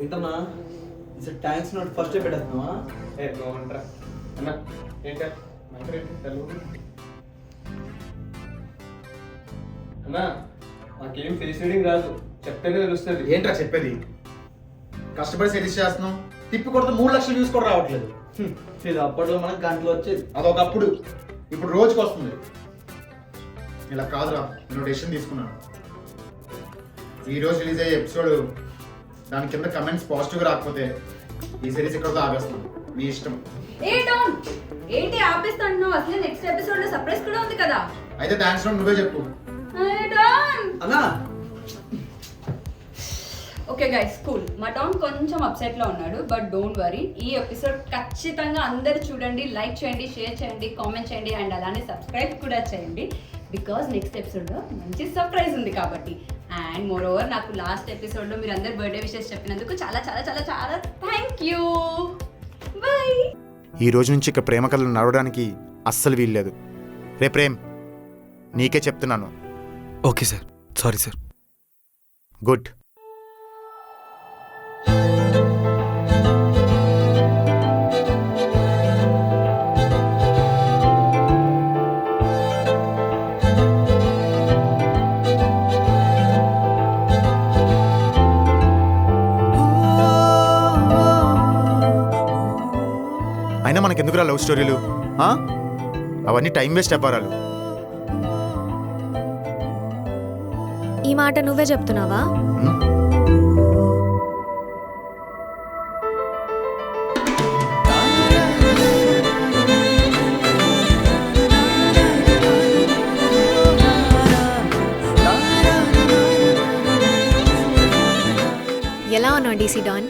ఏంటన్నా ఈసారి tanks note first పెట్టేస్తున్నావా? ఏ బాగుంటారా అన్న ఏంటా అన్నా నాకేం ఫేస్ రీడింగ్ రాదు, చెప్తేనే తెలుస్తుంది. ఏంట్రా చెప్పేది? కష్టపడి సెటిల్ చేస్తున్నాం, తిప్పి కొడితే 3 లక్షలు వ్యూస్ కూడా రావట్లేదు. ఇది అప్పట్లో మనకు గంటలు వచ్చేది. అదొకప్పుడు, ఇప్పుడు రోజుకి వస్తుంది. ఇలా కాదురా, నేను డెసిషన్ తీసుకున్నాను. ఈ రోజు రిలీజ్ అయ్యే ఎపిసోడ్ దాని కింద కమెంట్స్ పాజిటివ్గా రాకపోతే ఈ సిరీస్ ఇక్కడతో ఆపేస్తాను. మీ ఇష్టం. ఏ డోన్ ఏంటి ఆపేస్తాను? అసలు నెక్స్ట్ ఎపిసోడ్ లో సర్ప్రైజ్ కూడా ఉంది కదా. అయితే థ్యాంక్స్ నువ్వే చెప్పు. ఏ డోన్ అన్నా ఓకే గైస్, కూల్. మా డాన్ కొంచెం అప్సెట్ లో ఉన్నాడు, బట్ డోంట్ వరీ. ఈ ఎపిసోడ్ ఖచ్చితంగా అందరు చూడండి, లైక్ చేయండి, షేర్ చేయండి, కామెంట్ చేయండి అండ్ అలానే సబ్స్క్రైబ్ కూడా చేయండి. బికాస్ నెక్స్ట్ ఎపిసోడ్లో మంచి సర్ప్రైజ్ ఉంది కాబట్టి. అండ్ మోర్ ఓవర్ నాకు లాస్ట్ ఎపిసోడ్లో మీరు అందరు బర్త్డే విషెస్ చెప్పినందుకు చాలా చాలా చాలా చాలా థ్యాంక్ యూ. బై. ఈ రోజు నుంచి ఇక ప్రేమ కథలు నడవడానికి అస్సలు వీల్లేదు. రే ప్రేమ్, నీకే చెప్తున్నాను. Okay sir, sorry sir. Good. అయినా మనకెందుకురా లవ్ స్టోరీలు? అవన్నీ టైం వేస్ట్ అవ్వరాలు. ఈ మాట నువ్వే చెప్తున్నావా? ఎలా ఉన్నావు డీసీ డాన్?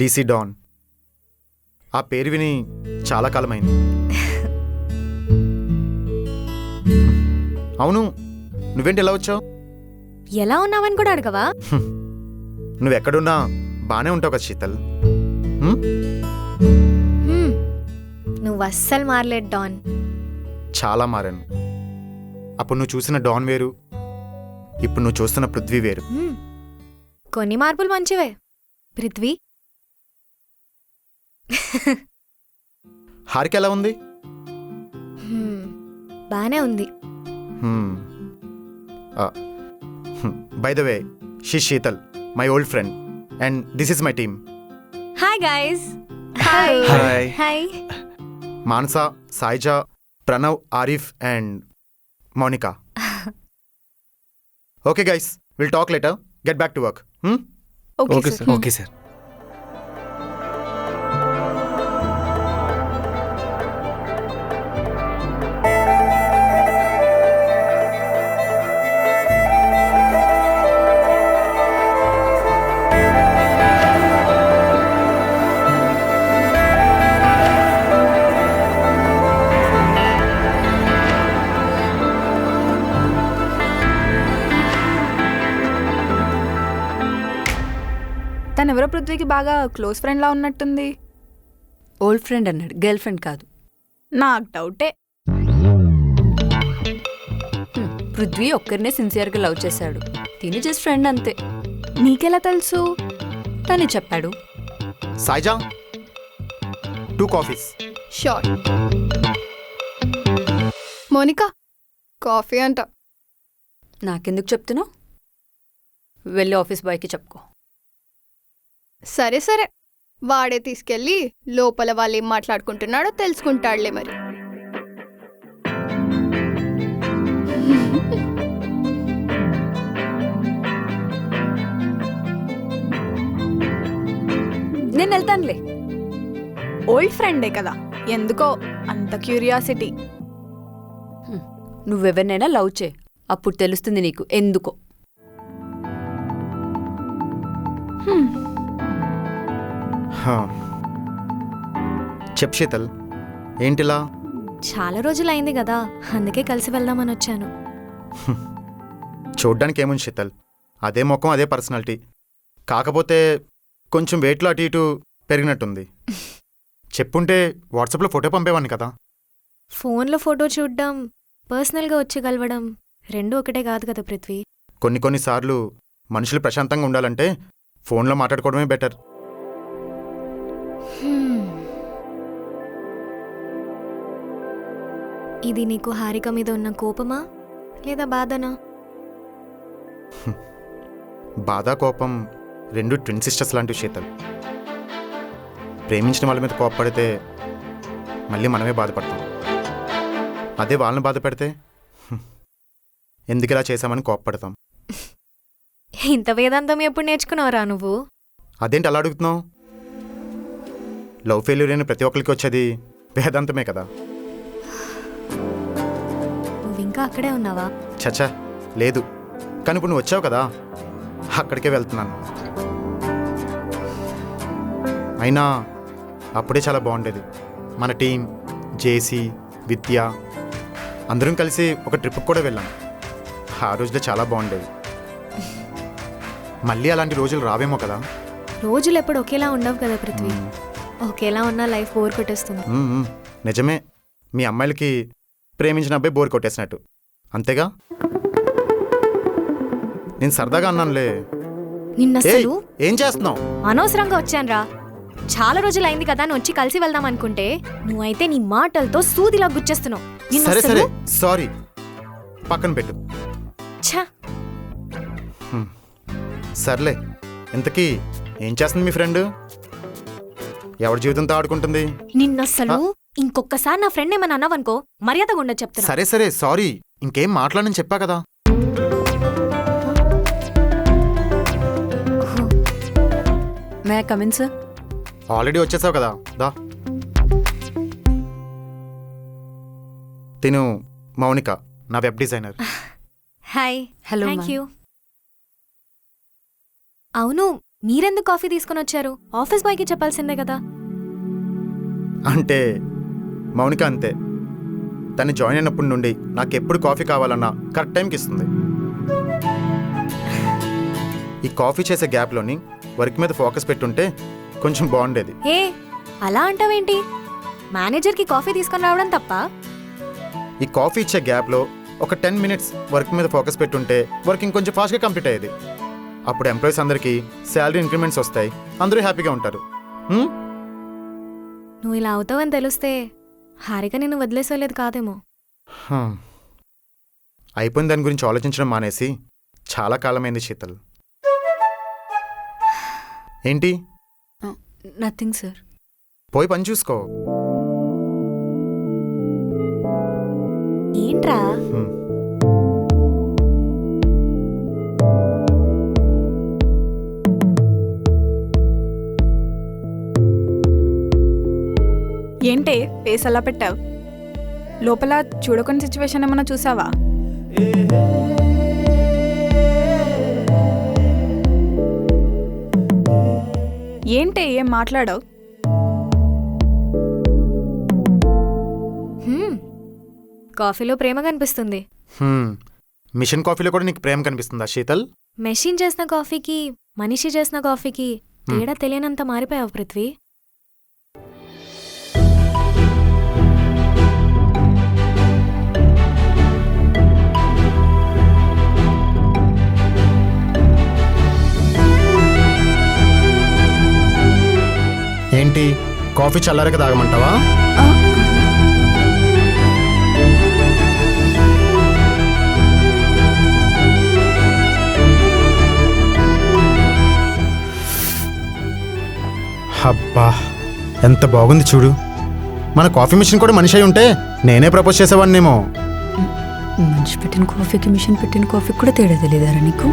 డీసీ డాన్, ఆ పేరు విని చాలా కాలమైంది. అవును, నువ్వేంటి ఎలా వచ్చావు? ఎలా ఉన్నావని కూడా అడగవా? నువ్వెక్కడున్నా బానే ఉంటావు కదా శీతల్. నువ్వు అస్సలు మారలేదు డాన్. చాలా మారాను. అప్పుడు నువ్వు చూసిన డాన్ వేరు, ఇప్పుడు నువ్వు చూస్తున్న పృథ్వీ వేరు. కొన్ని మార్పులు మంచివే. పృథ్వీ హారిక ఎలా ఉంది? బానే ఉంది. By the way, she Sheetal, my old friend, and this is my team. Hi guys. Hi. Hi. Hi. Manasa, Saija, Pranav, Arif and Mounika. Okay guys, will talk later. Get back to work. Okay sir. Okay sir. తనెవరో పృథ్వీకి బాగా close ఫ్రెండ్లా ఉన్నట్టుంది. Old friend అన్నాడు, girlfriend కాదు. నాకు డౌటే. పృథ్వీ ఒక్కరినే సిన్సియర్గా లవ్ చేశాడు, తిని జస్ట్ ఫ్రెండ్ అంతే. నీకెలా తెలుసు? తనే చెప్పాడు. సాయిజా, 2 కాఫీస్. షూర్. మోనికా, కాఫీ అంట. నాకెందుకు చెప్తున్నావు? వెళ్ళి ఆఫీస్ బాయ్కి చెప్పుకో. సరే సరే, వాడే తీసుకెళ్ళి లోపల వాళ్ళు ఏం మాట్లాడుకుంటున్నాడో తెలుసుకుంటాడులే మరి. నేను వెళ్తానులే. ఓల్డ్ ఫ్రెండే కదా, ఎందుకో అంత క్యూరియాసిటీ. నువ్వెవరినైనా లవ్ చే, అప్పుడు తెలుస్తుంది నీకు ఎందుకో. చెప్ శీతల్, ఏంటిలా? చాలా రోజులైంది కదా, అందుకే కలిసి వెళ్దామని వచ్చాను. చూడ్డానికి ఏముంది శీతల్, అదే ముఖం అదే పర్సనాలిటీ. కాకపోతే కొంచెం వెయిట్లో అటు ఇటు పెరిగినట్టుంది. చెప్పుంటే వాట్సాప్లో ఫోటో పంపేవాడిని కదా. ఫోన్లో ఫోటో చూడ్డం, పర్సనల్గా వచ్చి కలవడం రెండూ ఒకటే కాదు కదా పృథ్వీ. కొన్నిసార్లు మనుషులు ప్రశాంతంగా ఉండాలంటే ఫోన్లో మాట్లాడుకోవడమే బెటర్. ఇది నీకు హారిక మీద ఉన్న కోపమా లేదా బాధనా? బాధ, కోపం రెండు ట్విన్ సిస్టర్స్ లాంటివి శీతల్. ప్రేమించిన వాళ్ళ మీద కోపపడితే మళ్ళీ మనమే బాధపడతాం. అదే వాళ్ళని బాధ పెడితే ఎందుకు ఇలా చేశామని కోపపడతాం. ఇంత వేదాంతం ఎప్పుడు నేర్చుకున్నావురా నువ్వు? అదేంటి అలా అడుగుతున్నావు? లవ్ ఫెయిల్యూర్ అయిన ప్రతి ఒక్కరికి వచ్చేది వేదాంతమే కదా. నువ్వు ఇంకా అక్కడే ఉన్నావా? చచ్చా లేదు, కానీ ఇప్పుడు నువ్వు వచ్చావు కదా, అక్కడికే వెళ్తున్నాను. అయినా అప్పుడే చాలా బాగుండేది. మన టీం, జేసీ, విద్య అందరం కలిసి ఒక ట్రిప్కి కూడా వెళ్ళాం. ఆ రోజులో చాలా బాగుండేది. మళ్ళీ అలాంటి రోజులు రావేమో కదా. రోజులు ఎప్పుడు ఒకేలా ఉండవు కదా పృథ్వీ. ఒకేలా ఉన్న లైఫ్ బోర్ కొట్టేస్తుంది. నిజమే. మీ అమ్మాయిలకి ప్రేమించిన అబ్బాయి బోర్ కొట్టేసినట్టు అంతేగా. నేను సరదాగా అన్నానులే. నిన్నసలు ఏం చేస్తున్నావు? అనవసరంగా వచ్చానురా. చాలా రోజులు అయింది కదా నువ్వు వచ్చి కలిసి వెళ్దాం అనుకుంటే నువ్వైతే నీ మాటలతో సూదిలా గుచ్చేస్తున్నావు. సరే సరే సారీ, పక్కన పెట్టు. ఛ, సర్లే, ఇంతకీ ఏం చేస్తుంది మీ ఫ్రెండ్? ఎవరి జీవితంతో ఆడుకుంటుంది? నిన్నసలు ఇంకొకసారి నా ఫ్రెండ్ ఏమన్నా అన్నావనుకో మర్యాదగా ఉండదు చెప్తున్నా. సరే సరే సారీ, ఇంకేం మాట్లాడని చెప్పా కదా. May I come in sir? Already వచ్చేసావు కదా, దా. తిను మౌనిక, నా web designer. Hi. Hello thank you. అవును, మీరెందుకు కాఫీ తీసుకొని వచ్చారు? ఆఫీస్ బాయ్కి చెప్పాల్సిందే కదా. అంటే మౌనిక అంతే. తను జాయిన్ అయినప్పటి నుండి నాకు ఎప్పుడు కాఫీ కావాలన్నా కరెక్ట్ టైంకి ఇస్తుంది. ఈ కాఫీ చేసే గ్యాప్లోని వర్క్ మీద ఫోకస్ పెట్టుంటే కొంచెం బాగుండేది. ఏ అలా అంటావేంటి? మేనేజర్కి కాఫీ తీసుకొని రావడం తప్ప? ఈ కాఫీ ఇచ్చే గ్యాప్లో ఒక 10 minutes వర్క్ మీద ఫోకస్ పెట్టుంటే వర్క్ ఇంకొంచెం ఫాస్ట్గా కంప్లీట్ అయ్యేది. అప్పుడు ఎంప్లాయీస్ అందరికీ శాలరీ ఇంక్రిమెంట్స్ వస్తాయి, అందరూ హ్యాపీగా ఉంటారు. నువ్వు ఇలా అవుతావని తెలిస్తే హారిక నిన్ను వదిలేసలేదు కాదేమో. అయిపోయిన దాని గురించి ఆలోచించడం మానేసి చాలా కాలమైంది శీతల్. ఏంటి? Nothing sir. పోయి పని చూసుకో. ఏంట్రా? ఏంటే ఫేస్ అలా పెట్టావు? లోపల చూడకొని సిచ్యువేషన్ ఏమన్నా చూసావా? ఏంటే ఏం మాట్లాడావు? కాఫీలో ప్రేమ కనిపిస్తుంది. మిషన్ కాఫీలో కూడా నీకు ప్రేమ కనిపిస్తుందా శీతల్? మెషిన్ చేసిన కాఫీకి మనిషి చేసిన కాఫీకి తేడా తెలియనంత మారిపోయావు పృథ్వీ. ఏంటి, కాఫీ చల్లారక తాగమంటావా? అబ్బా ఎంత బాగుంది చూడు. మన కాఫీ మిషన్ కూడా మనిషి అయి ఉంటే నేనే ప్రపోజ్ చేసేవాడినేమో. మనిషి పెట్టిన కాఫీకి మిషన్ పెట్టిన కాఫీకి కూడా తేడా తెలియదారా నీకు?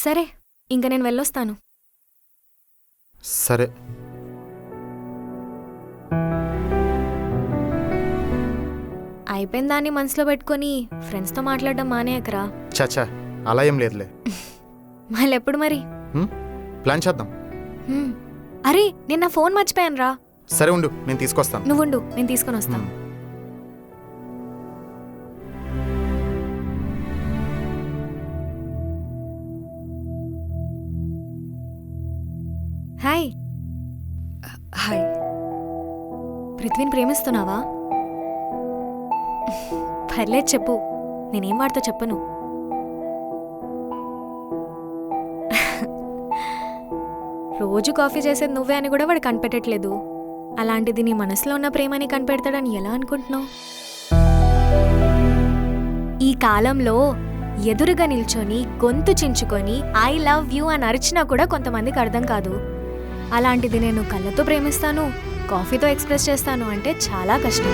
సరే, ఇంకా నేను వెళ్ళొస్తాను. సరే. అయిపోయిన దాన్ని మనసులో పెట్టుకొని ఫ్రెండ్స్తో మాట్లాడడం మానేయకరా. చచ్చా, అలా ఏం లేదులే. మళ్ళెప్పుడు మరి? ప్లాన్ చేద్దాం. అరే, నేను నా ఫోన్ మర్చిపోయాను రా. సరే ఉండు, నేను తీసుకొస్తాను. నువ్వుండు, నేను తీసుకొని వస్తాను. హాయ్. హాయ్. పృథ్వీని ప్రేమిస్తున్నావా? పర్లేదు చెప్పు, నేనేం వాడితో చెప్పను. రోజు కాఫీ చేసేది నువ్వే అని కూడా వాడు కనిపెట్టట్లేదు. అలాంటిది నీ మనసులో ఉన్న ప్రేమని కనిపెడతాడని ఎలా అనుకుంటున్నావు? ఈ కాలంలో ఎదురుగా నిల్చొని గొంతు చించుకొని ఐ లవ్ యూ అని అరిచినా కూడా కొంతమందికి అర్థం కాదు. అలాంటిది నేను కళ్ళతో ప్రేమిస్తాను, కాఫీతో ఎక్స్ప్రెస్ చేస్తాను అంటే చాలా కష్టం.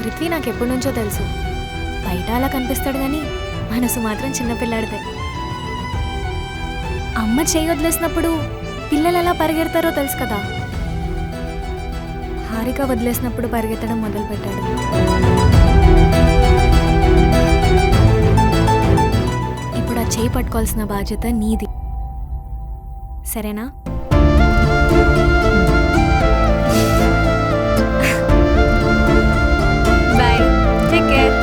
పృథ్వీ నాకు ఎప్పటి నుంచో తెలుసు. బయట అలా కనిపిస్తాడు కానీ మనసు మాత్రం చిన్నపిల్లాడితే. అమ్మ చేయి వదిలేసినప్పుడు పిల్లలు ఎలా పరిగెడతారో తెలుసు కదా. హారిక వదిలేసినప్పుడు పరిగెత్తడం మొదలుపెట్టాడు. ఇప్పుడు ఆ చేయి పట్టుకోవాల్సిన బాధ్యత నీది, సరేనా? Bye, take care.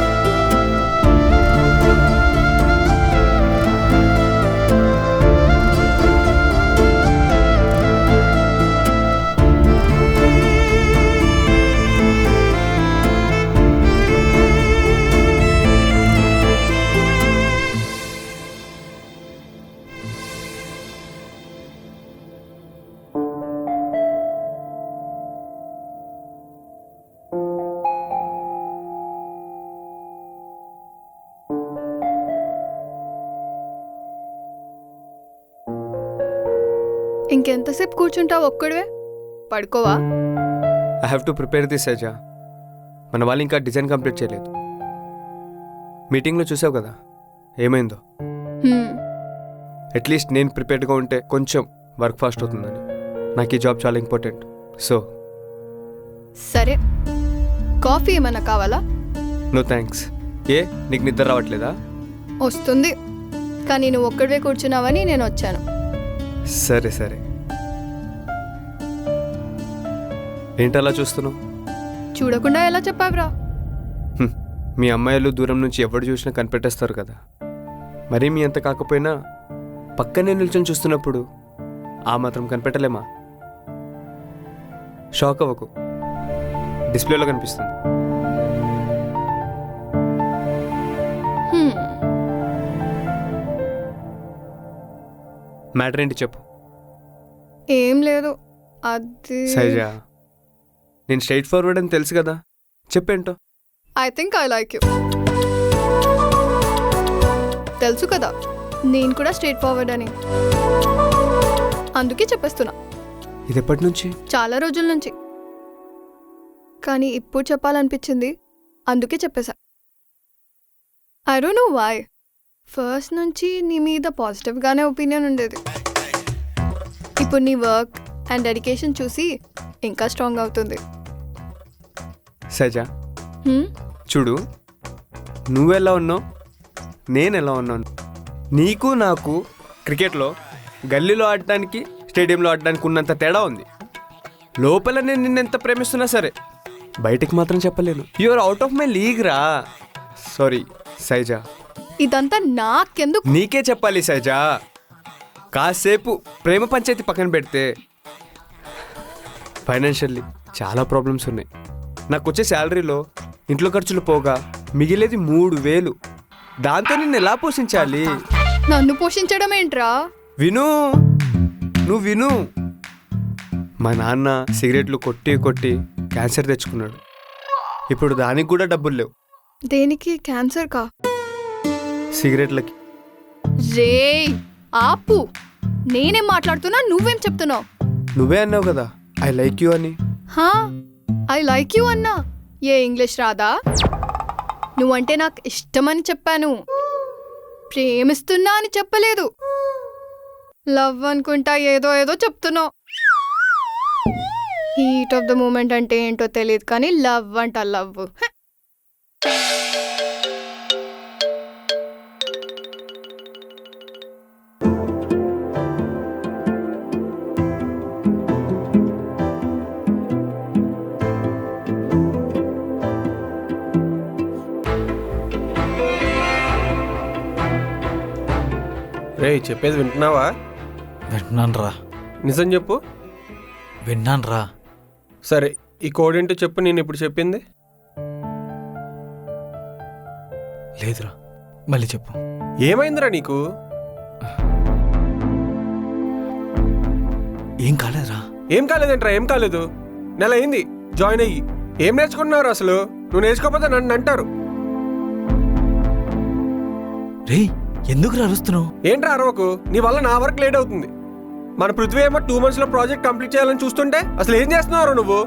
ఇంకెంతసేపు కూర్చుంటావు ఒక్కడివే? పడుకోవా? I have to prepare this సజా. మన వాళ్ళు ఇంకా డిజైన్ కంప్లీట్ చేయలేదు. మీటింగ్లో చూసావు కదా ఏమైందో. అట్లీస్ట్ నేను ప్రిపేర్డ్గా ఉంటే కొంచెం వర్క్ ఫాస్ట్ అవుతుందని. నాకు ఈ జాబ్ చాలా ఇంపార్టెంట్. సో సరే, కాఫీ ఏమన్నా కావాలా? No thanks. ఏ నీకు నిద్ర రావట్లేదా? వస్తుంది, కానీ నువ్వు ఒక్కడివే కూర్చున్నావని నేను వచ్చాను. సరే సరే. ఏంటలా చూస్తున్నావు? చూడకుండా ఎలా చెప్పావురా? మీ అమ్మాయిలు దూరం నుంచి ఎవడు చూసినా కనిపెట్టేస్తారు కదా. మరీ మీ అంత కాకపోయినా పక్కనే నిల్చొని చూస్తున్నప్పుడు ఆ మాత్రం కనిపెట్టలేమా? షాక్ అవ్వకు, డిస్ప్లేలో కనిపిస్తుంది. మ్యాటర్ ఏంటి చెప్పు. ఏం లేదు, అది సైజా నేను స్ట్రైట్ ఫార్వర్డ్ అని తెలుసు కదా, చెప్పేంటో. I think I like you. తెలుసు కదా నేను కూడా స్ట్రైట్ ఫార్వర్డ్ అని, అందుకే చెప్పేస్తున్నా. ఇది ఎప్పటి నుంచి? చాలా రోజుల నుంచి, కానీ ఇప్పుడు చెప్పాలనిపించింది అందుకే చెప్పేశా. I don't know why. First నుంచి నీ మీద పాజిటివ్గానే ఒపీనియన్ ఉండేది. ఇప్పుడు నీ వర్క్ అండ్ డెడికేషన్ చూసి ఇంకా స్ట్రాంగ్ అవుతుంది. సజా చూడు, నువ్వెలా ఉన్నావు, నేను ఎలా ఉన్నాను. నీకు నాకు క్రికెట్లో గల్లీలో ఆడటానికి స్టేడియంలో ఆడడానికి ఉన్నంత తేడా ఉంది. లోపల నేను నిన్నెంత ప్రేమిస్తున్నా సరే బయటికి మాత్రం చెప్పలేను. You're out of my league రా. సారీ సైజా. ఇదంతా నాకెందుకు? నీకే చెప్పాలి సైజా. కాసేపు ప్రేమ పంచాయతీ పక్కన పెడితే ఫైనాన్షియల్లీ చాలా ప్రాబ్లమ్స్ ఉన్నాయి. నాకు వచ్చే శాలరీలో ఇంట్లో ఖర్చులు పోగా మిగిలేది 3,000. దాంతో నిన్ను ఎలా పోషించాలి? నన్ను పోషించడం ఏంట్రా? విను, నువ్వు విను. మా నాన్న సిగరెట్లు కొట్టి కొట్టి క్యాన్సర్ తెచ్చుకున్నాడు. ఇప్పుడు దానికి కూడా డబ్బులు లేవు. దేనికి? క్యాన్సర్ కా? సిగరెట్లకి. రే ఆపు, నేనేం మాట్లాడుతున్నా, నువ్వేం చెప్తున్నావు? నువ్వే అన్నావు కదా ఐ లైక్ యూ అని. హా, ఐ లైక్ యూ అన్నా. ఏ ఇంగ్లీష్ రాదా? నువ్వంటే నాకు ఇష్టమని చెప్పాను, ప్రేమిస్తున్నా అని చెప్పలేదు. లవ్ అనుకుంటా ఏదో ఏదో చెప్తున్నావు. హీట్ ఆఫ్ ద మూమెంట్ అంటే ఏంటో తెలియదు, కానీ లవ్ అంట లవ్. రే చెప్పేది వింటున్నావా? వింటున్నాను రా. నిజం చెప్పు. విన్నాను రా. సరే ఈ కోడ్ ఏంటో చెప్పు. నేను ఇప్పుడు చెప్పింది లేదురా, మళ్ళీ చెప్పు. ఏమైందిరా నీకు? ఏం కాలేదురా. ఏం కాలేదేంట్రా, ఏం కాలేదు. నెల అయింది జాయిన్ అయ్యి. ఏం నేర్చుకుంటున్నారు అసలు? నువ్వు నేర్చుకోకపోతే నన్ను అంటారు. రే ఎందుకు అరుస్తున్నావు? ఏంట్రా అరవకు, నీ వల్ల నా వర్క్ లేట్ అవుతుంది. మన పృథ్వీ ఏమో 2 months లో ప్రాజెక్ట్ కంప్లీట్ చేయాలని చూస్తుంటే అసలు ఏం చేస్తున్నావు నువ్వు?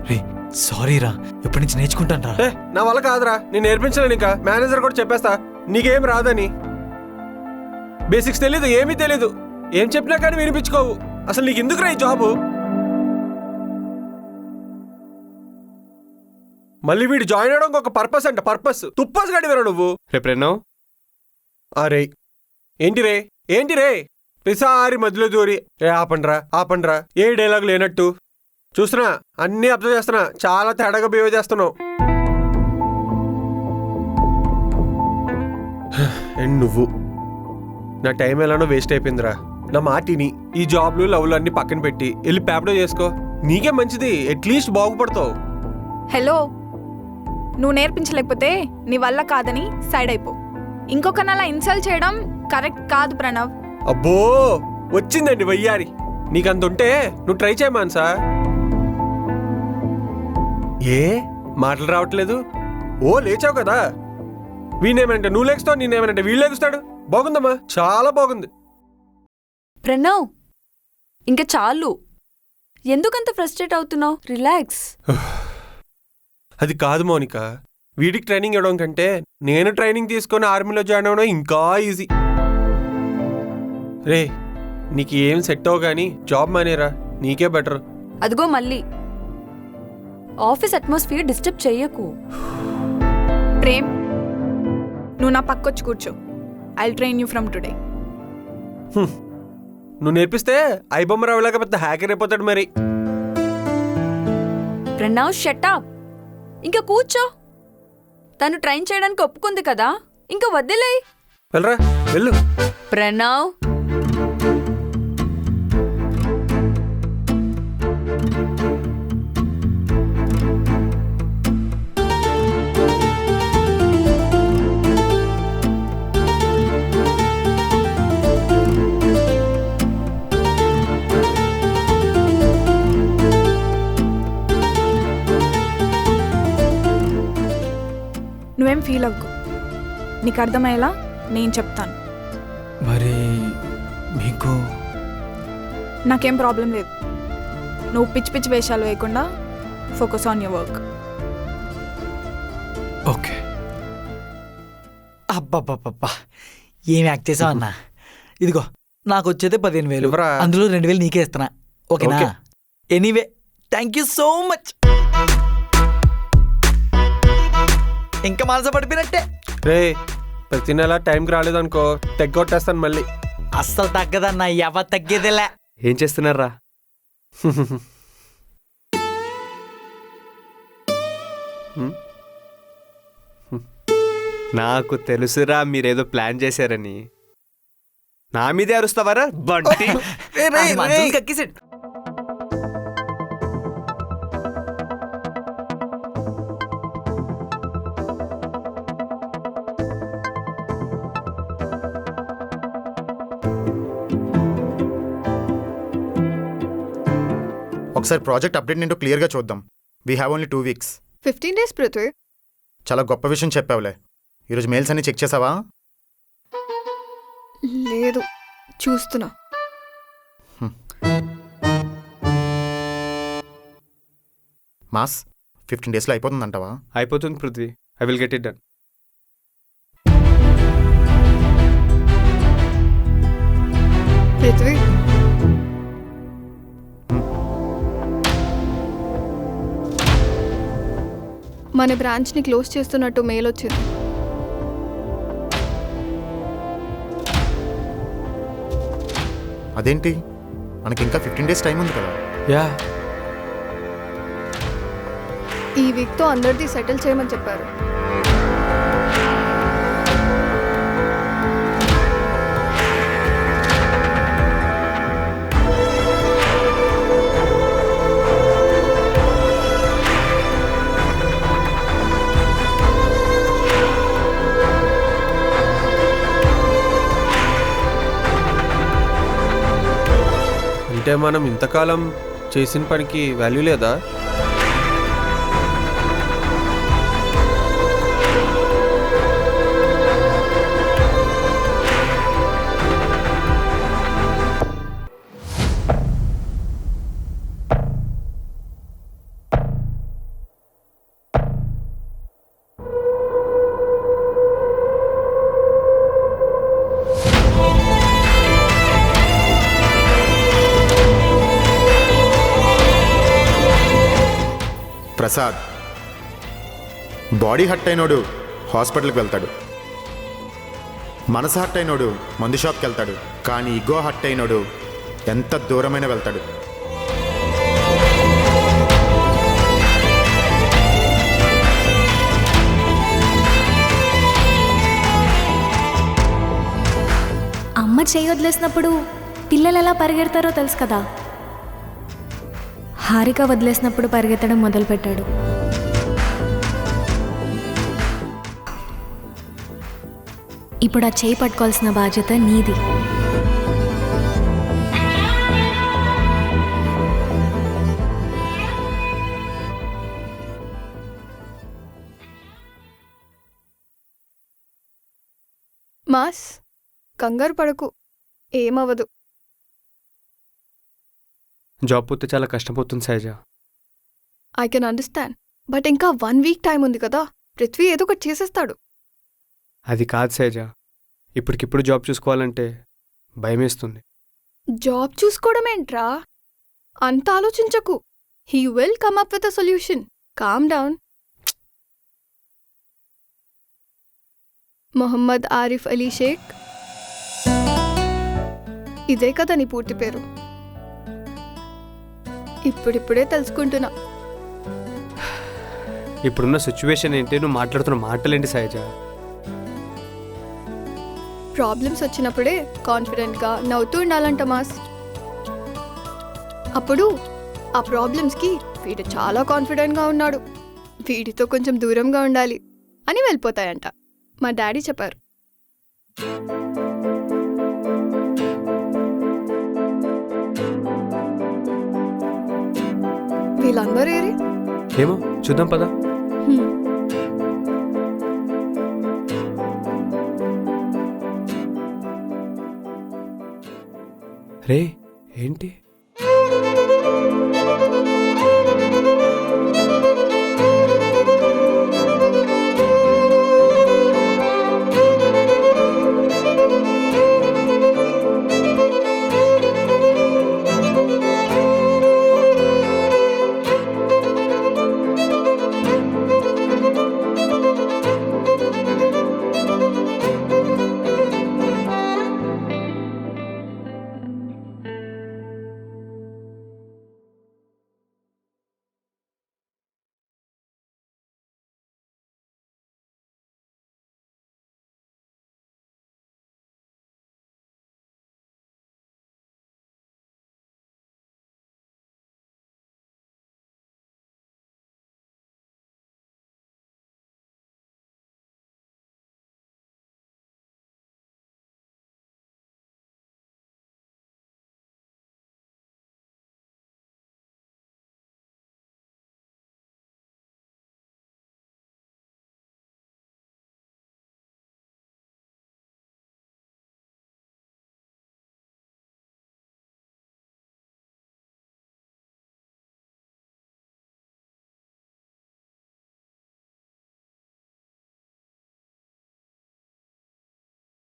రే సారీ రా, ఎప్పటి నుంచి నేర్చుకుంటాను రా. నా వల్ల కాదురా, నేను నేర్పించలేను. ఇంకా మేనేజర్ కూడా చెప్పేస్తా నీకేం రాదని. బేసిక్స్ తెలీదు, ఏమీ తెలీదు. ఏం చెప్పినా కానీ వినిపించుకోవు. అసలు నీకు ఎందుకురా ఈ జాబు? మళ్ళీ వీడు జాయిన్ అవడం ఒక పర్పస్ అంట, పర్పస్. తుప్పస్ గడివేరా నువ్వు. రే ప్రణవ్, అరే ఏంటి రే, ఏంటి రే, ప్రతిసారి మధ్యలో దూరి రే ఆపండ్రా ఆపండ్రా, ఏ డైలాగ్ లేనట్టు. చూస్తున్నా, అన్నీ అబ్జర్వ్ చేస్తున్నా, చాలా తేడాగా బిహేవ్ చేస్తున్నావు. అండ్ నువ్వు నా టైం ఎలానో వేస్ట్ అయిపోయిందిరా. నా మాటిని ఈ జాబ్లు లవ్లు అన్ని పక్కన పెట్టి వెళ్ళి పేపర్ చేసుకో. నీకే మంచిది, అట్లీస్ట్ బాగుపడతావు. హలో, నువ్వు నేర్పించలేకపోతే నీ వల్ల కాదని సైడ్ అయిపో. ఇంకొకనలా ఇన్సల్ట్ చేయడం కరెక్ట్ కాదు ప్రణవ్. అబ్బో వచ్చిందండి వయ్యారి. నీకంత ఉంటే నువ్వు ట్రై చేయమాన్సా. ఏ మాటలు రావట్లేదు? ఓ లేచావు కదా. వీణేమనంటే నువ్వు లేస్తావు, నేనేమనంటే వీళ్ళు లేగుస్తాడు. బాగుందమ్మా, చాలా బాగుంది. ప్రణవ్ ఇంకా చాలు, ఎందుకంత ఫ్రస్ట్రేట్ అవుతున్నావు? రిలాక్స్. అది కాదు మౌనిక, వీడికి ట్రైనింగ్ ఇవ్వడం కంటే నేను ట్రైనింగ్ తీసుకొని ఆర్మీలో జాయిన్ అవ్వడం ఇంకా ఈజీ. రే నీకు ఏం సెట్ అవ్వ కానీ జాబ్ మానేరా, నీకే బెటర్. అదిగో మళ్ళీ ఆఫీస్ అట్మాస్ఫియర్ డిస్టర్బ్ చెయ్యకు. ప్రేమ్, నువ్వు నా పక్కొచ్చి కూర్చో. I train you from today. నువ్వు నేర్పిస్తే ఐబొమ్మ రావులాగా పెద్ద హ్యాకర్ అయిపోతాడు మరి. ప్రణవ్ షటప్, ఇంకా కూర్చో. తను ట్రైన్ చేయడానికి ఒప్పుకుంది కదా, ఇంకా వదిలేయ్. వెళ్ళరా వెళ్ళు. ప్రణవ్ నువ్వేం ఫీల్ అవ్వకు, నీకు అర్థమయ్యేలా నేను చెప్తాను. మరి మీకు నాకేం ప్రాబ్లం లేదు. నువ్వు పిచ్చి పిచ్చి వేషాలు వేయకుండా focus on your work. Okay. అబ్బబ్బబ్బబ్బా, ఏం యాక్ట్ చేసావు అన్నా. ఇదిగో నాకు వచ్చేదే 15,000, ఇవ్వరా? అందులో 2,000 నీకే ఇస్తున్నా. ఓకేనా? Okay. Anyway thank you so much. ఇంకా మనసు పడిపోయినట్టే. రే ప్రతి నెల టైంకి రాలేదనుకో తెగ్గొట్టేస్తాను మళ్ళీ. అస్సలు తగ్గదన్నా, ఎవ తగ్గేదిలే. ఏం చేస్తున్నారా? నాకు తెలుసురా మీరేదో ప్లాన్ చేశారని. నా మీదే అరుస్తావారా బంటి? అది మంచం కక్కేసాడు. ఒకసారి ప్రాజెక్ట్ అప్డేట్ ఏంటో క్లియర్గా చూద్దాం. We have only 2 weeks. 15 days Prithvi. చాలా గొప్ప విషయం చెప్పావులే. ఈరోజు మెయిల్స్ అన్ని చెక్ చేసావా? లేదు, చూస్తున్నా. మాస్ 15 daysలో అయిపోతుందంటావా? అయిపోతుంది Prithvi, I will get it done. Prithvi, మన బ్రాంచ్ని క్లోజ్ చేస్తున్నట్టు మెయిల్ వచ్చింది. అదేంటి, మనకి ఇంకా 15 days టైం ఉంది కదా. యా ఈ వీక్తో అందరిది సెటిల్ చేయమని చెప్పారు. అంటే మనం ఇంతకాలం చేసిన పనికి వాల్యూ లేదా? ప్రసాద్, బాడీ హట్ అయినోడు హాస్పిటల్కి వెళ్తాడు, మనసు హట్ అయినోడు మందు షాప్కి వెళ్తాడు, కానీ ఈగో హట్ అయినోడు ఎంత దూరమైనా వెళ్తాడు. అమ్మ చేయి వదిలేసినప్పుడు పిల్లలు ఎలా పరిగెడతారో తెలుసు కదా. హారిక వదిలేసినప్పుడు పరిగెత్తడం మొదలుపెట్టాడు. ఇప్పుడు ఆ చేయి పట్టుకోవాల్సిన బాధ్యత నీది. మాస్ కంగారు పడకు, ఏమవ్వదు. జాబ్ పోతే చాలా కష్టమవుతుంది సైజ. ఐ కెన్ అండర్స్టాండ్, బట్ ఇంకా 1 వీక్ టైం ఉంది కదా. పృథ్వీ ఏదో ఒకటి చేసేస్తాడు. అది కాదు సైజ, ఇప్పటికిప్పుడు జాబ్ చూసుకోవాలంటే భయమేస్తుంది. జాబ్ చూసుకోవడం ఏంట్రా? అంత ఆలోచించకు. He will come up with a solution. Calm down. Mohammed Arif Ali Shaik, ఇదే కదా నీ పూర్తి పేరు? ఇప్పుడిప్పుడే తెలుసుకుంటున్నా. ఇప్పుడున్న సిచ్యువేషన్ ఏంటి, నువ్వు మాట్లాడుతున్న మాటలేంటి సైజ? ప్రాబ్లమ్స్ వచ్చినప్పుడే కాన్ఫిడెంట్గా నవ్వుతూ ఉండాలంట మాస్. అప్పుడు ఆ ప్రాబ్లమ్స్కి వీడు చాలా కాన్ఫిడెంట్గా ఉన్నాడు, వీడితో కొంచెం దూరంగా ఉండాలి అని వెళ్ళిపోతాయంట. మా డాడీ చెప్పారు. వీళ్ళందరూ ఏరి? ఏమో చూద్దాం పదా. రే ఏంటి